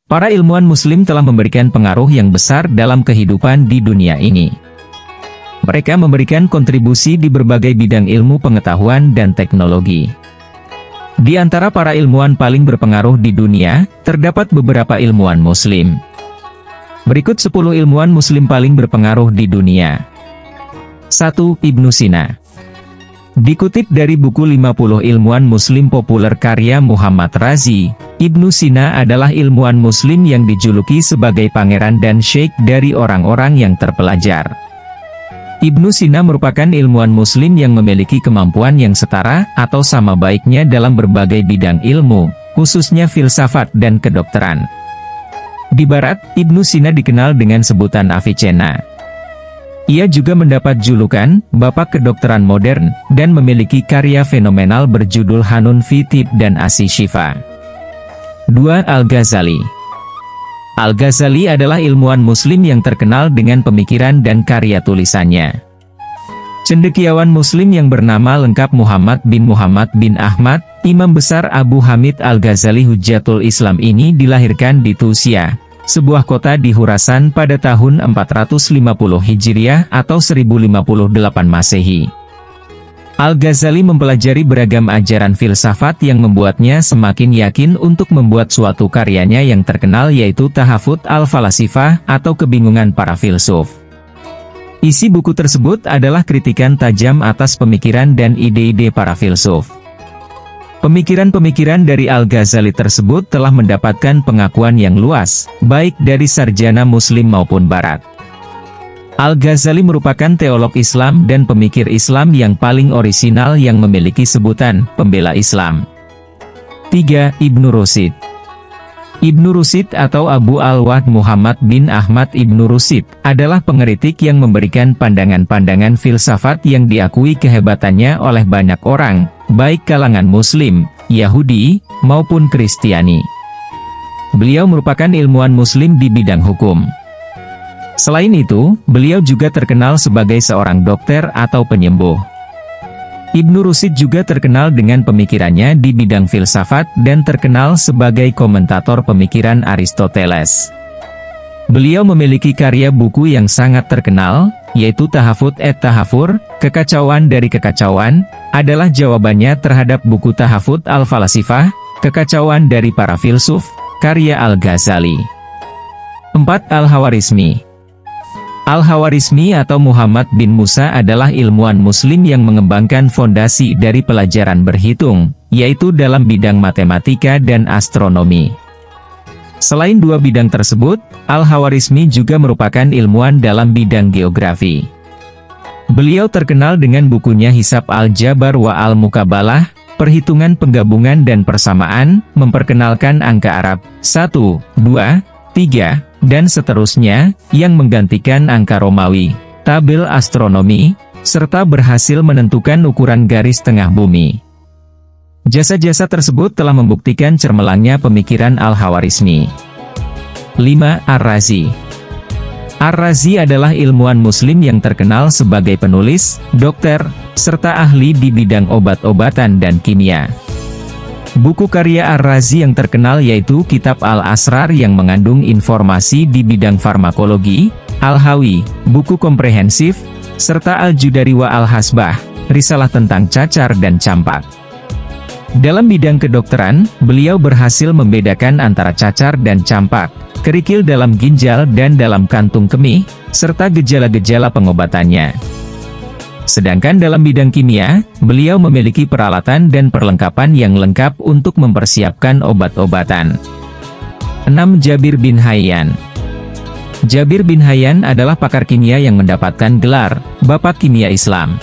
Para ilmuwan muslim telah memberikan pengaruh yang besar dalam kehidupan di dunia ini. Mereka memberikan kontribusi di berbagai bidang ilmu pengetahuan dan teknologi. Di antara para ilmuwan paling berpengaruh di dunia, terdapat beberapa ilmuwan muslim. Berikut 10 ilmuwan muslim paling berpengaruh di dunia. 1. Ibnu Sina. Dikutip dari buku 50 ilmuwan muslim populer karya Muhammad Razi, Ibnu Sina adalah ilmuwan muslim yang dijuluki sebagai pangeran dan syekh dari orang-orang yang terpelajar. Ibnu Sina merupakan ilmuwan muslim yang memiliki kemampuan yang setara atau sama baiknya dalam berbagai bidang ilmu, khususnya filsafat dan kedokteran. Di barat, Ibnu Sina dikenal dengan sebutan Avicenna. Ia juga mendapat julukan Bapak Kedokteran Modern, dan memiliki karya fenomenal berjudul Hanun fi Tib dan As-Syifa. 2. Al-Ghazali. Al-Ghazali adalah ilmuwan muslim yang terkenal dengan pemikiran dan karya tulisannya. Cendekiawan muslim yang bernama lengkap Muhammad bin Ahmad, Imam Besar Abu Hamid Al-Ghazali Hujjatul Islam ini dilahirkan di Tusia, sebuah kota di Khurasan pada tahun 450 Hijriah atau 1058 Masehi. Al-Ghazali mempelajari beragam ajaran filsafat yang membuatnya semakin yakin untuk membuat suatu karyanya yang terkenal yaitu Tahafut al-Falasifah atau Kebingungan Para Filsuf. Isi buku tersebut adalah kritikan tajam atas pemikiran dan ide-ide para filsuf. Pemikiran-pemikiran dari Al-Ghazali tersebut telah mendapatkan pengakuan yang luas, baik dari sarjana muslim maupun barat. Al-Ghazali merupakan teolog Islam dan pemikir Islam yang paling orisinal yang memiliki sebutan pembela Islam. 3. Ibnu Rushd. Ibnu Rushd atau Abu Al-Wahd Muhammad bin Ahmad Ibnu Rushd adalah pengkritik yang memberikan pandangan-pandangan filsafat yang diakui kehebatannya oleh banyak orang, baik kalangan Muslim, Yahudi, maupun Kristiani. Beliau merupakan ilmuwan Muslim di bidang hukum. Selain itu, beliau juga terkenal sebagai seorang dokter atau penyembuh. Ibnu Rushd juga terkenal dengan pemikirannya di bidang filsafat dan terkenal sebagai komentator pemikiran Aristoteles. Beliau memiliki karya buku yang sangat terkenal, yaitu Tahafut et-Tahafur, Kekacauan dari Kekacauan, adalah jawabannya terhadap buku Tahafut al-Falasifah, Kekacauan dari Para Filsuf, karya Al-Ghazali. 4. Al-Khawarizmi. Al-Khawarizmi atau Muhammad bin Musa adalah ilmuwan muslim yang mengembangkan fondasi dari pelajaran berhitung, yaitu dalam bidang matematika dan astronomi. Selain dua bidang tersebut, Al-Khawarizmi juga merupakan ilmuwan dalam bidang geografi. Beliau terkenal dengan bukunya Hisab Al-Jabar wa Al-Mukabalah, perhitungan penggabungan dan persamaan, memperkenalkan angka Arab, 1, 2, 3, dan seterusnya, yang menggantikan angka Romawi, tabel astronomi, serta berhasil menentukan ukuran garis tengah bumi. Jasa-jasa tersebut telah membuktikan cermelangnya pemikiran Al-Khawarizmi. 5. Ar-Razi. Ar-Razi adalah ilmuwan muslim yang terkenal sebagai penulis, dokter, serta ahli di bidang obat-obatan dan kimia. Buku karya Ar-Razi yang terkenal yaitu Kitab Al-Asrar yang mengandung informasi di bidang farmakologi, Al-Hawi, buku komprehensif, serta Al-Judari wa Al-Hasbah, risalah tentang cacar dan campak. Dalam bidang kedokteran, beliau berhasil membedakan antara cacar dan campak, kerikil dalam ginjal dan dalam kantung kemih, serta gejala-gejala pengobatannya. Sedangkan dalam bidang kimia, beliau memiliki peralatan dan perlengkapan yang lengkap untuk mempersiapkan obat-obatan. 6. Jabir bin Hayyan. Jabir bin Hayyan adalah pakar kimia yang mendapatkan gelar Bapak Kimia Islam.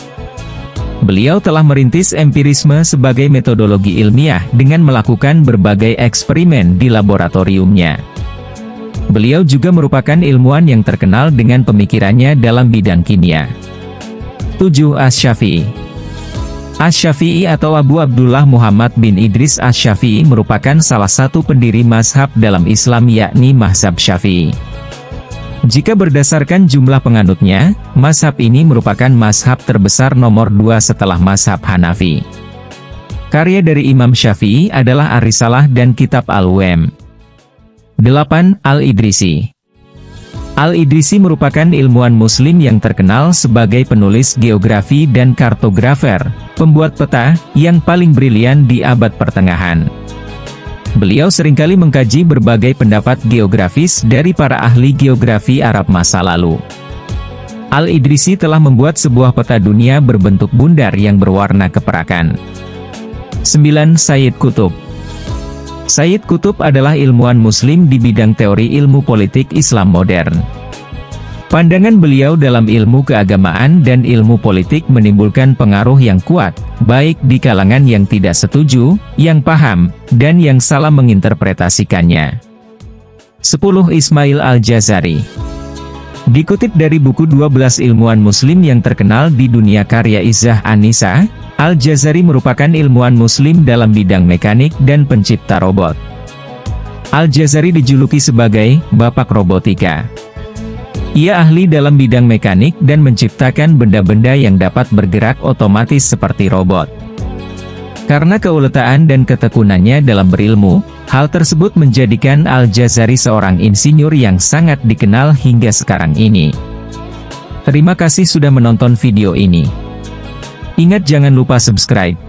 Beliau telah merintis empirisme sebagai metodologi ilmiah dengan melakukan berbagai eksperimen di laboratoriumnya. Beliau juga merupakan ilmuwan yang terkenal dengan pemikirannya dalam bidang kimia. 7. Asy-Syafi'i. Asy-Syafi'i atau Abu Abdullah Muhammad bin Idris Asy-Syafi'i merupakan salah satu pendiri mazhab dalam Islam yakni mazhab Syafi'i. Jika berdasarkan jumlah penganutnya, mazhab ini merupakan mazhab terbesar nomor 2 setelah mazhab Hanafi. Karya dari Imam Syafi'i adalah Ar-Risalah dan Kitab Al-Umm. 8. Al-Idrisi. Al-Idrisi merupakan ilmuwan muslim yang terkenal sebagai penulis geografi dan kartografer, pembuat peta, yang paling brilian di abad pertengahan. Beliau seringkali mengkaji berbagai pendapat geografis dari para ahli geografi Arab masa lalu. Al-Idrisi telah membuat sebuah peta dunia berbentuk bundar yang berwarna keperakan. 9. Sayyid Qutb. Sayyid Qutb adalah ilmuwan muslim di bidang teori ilmu politik Islam modern. Pandangan beliau dalam ilmu keagamaan dan ilmu politik menimbulkan pengaruh yang kuat, baik di kalangan yang tidak setuju, yang paham, dan yang salah menginterpretasikannya. 10. Ismail Al-Jazari. Dikutip dari buku 12 ilmuwan muslim yang terkenal di dunia karya Izzah An-Nisa, Al-Jazari merupakan ilmuwan muslim dalam bidang mekanik dan pencipta robot. Al-Jazari dijuluki sebagai Bapak Robotika. Ia ahli dalam bidang mekanik dan menciptakan benda-benda yang dapat bergerak otomatis seperti robot. Karena keuletaan dan ketekunannya dalam berilmu, hal tersebut menjadikan Al-Jazari seorang insinyur yang sangat dikenal hingga sekarang ini. Terima kasih sudah menonton video ini. Ingat jangan lupa subscribe.